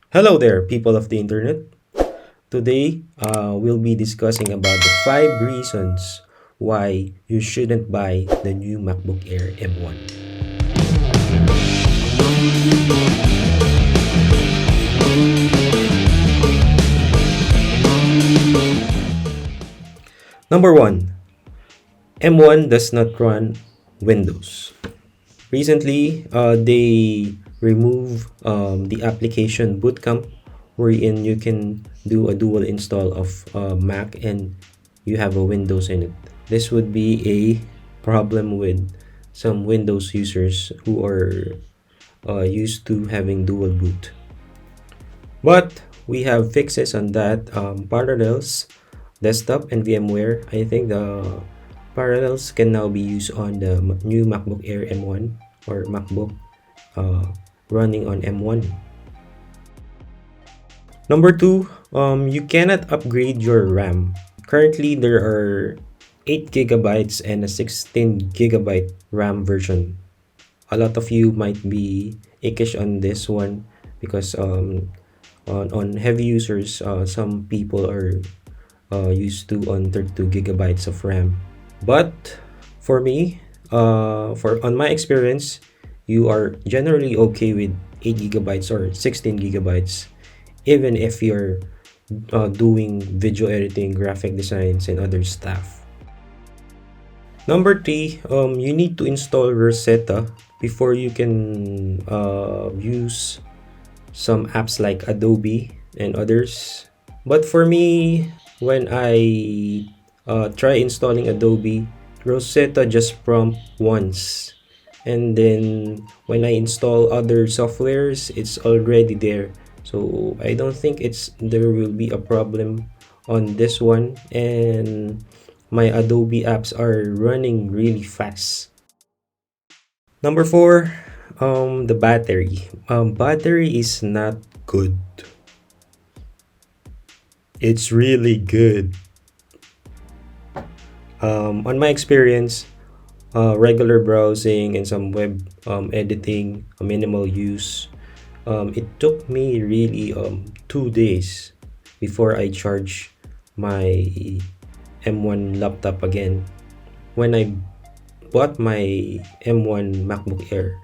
Hello there, people of the internet. Today, we'll be discussing about the 5 reasons why you shouldn't buy the new MacBook Air M1. Number 1, M1 does not run Windows. Recently, they remove the application Bootcamp, wherein you can do a dual install of Mac and you have a Windows in it. This would be a problem with some Windows users who are used to having dual boot. But we have fixes on that. Parallels, desktop, and VMware. I think the Parallels can now be used on the new MacBook Air M1 or MacBook uh, running on M1. Number 2, you cannot upgrade your RAM. Currently, there are 8 gigabytes and a 16 gigabyte RAM version. A lot of you might be ickish on this one because on heavy users, some people are used to on 32 gigabytes of RAM. But for me, for on my experience, you are generally okay with 8 gigabytes or 16 gigabytes, even if you're doing video editing, graphic designs, and other stuff. Number 3, you need to install Rosetta before you can use some apps like Adobe and others. But for me, when I try installing Adobe, Rosetta just prompt once. And then when I install other softwares, it's already there. So I don't think there will be a problem on this one. And my Adobe apps are running really fast. Number 4, the battery. Battery is not good. It's really good. On my experience, regular browsing and some web editing, a minimal use, it took me really 2 days before I charge my M1 laptop again. When I bought my M1 MacBook Air,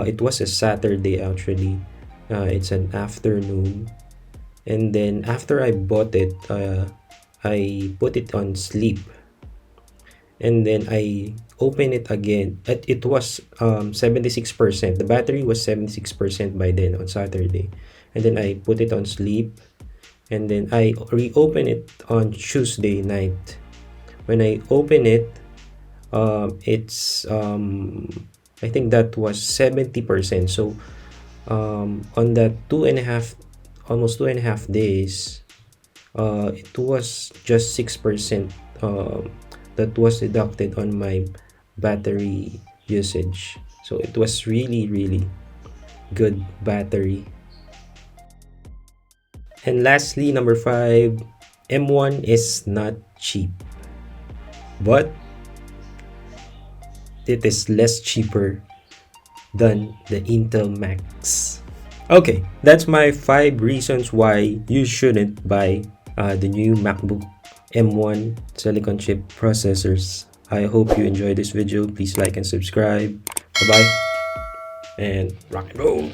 it was a Saturday actually. It's an afternoon, and then after I bought it, I put it on sleep, and then I open it again. It was 76%. The battery was 76% by then on Saturday, and then I put it on sleep, and then I reopen it on Tuesday night. When I open it, it's I think that was 70%. So on that almost 2.5 days, it was just 6% that was deducted on my battery usage. So it was really good battery. And lastly, number 5, M1 is not cheap, but it is less cheaper than the Intel Macs. Okay, that's my 5 reasons why you shouldn't buy the new MacBook M1 silicon chip processors. I hope you enjoyed this video. Please like and subscribe. Bye bye and rock and roll.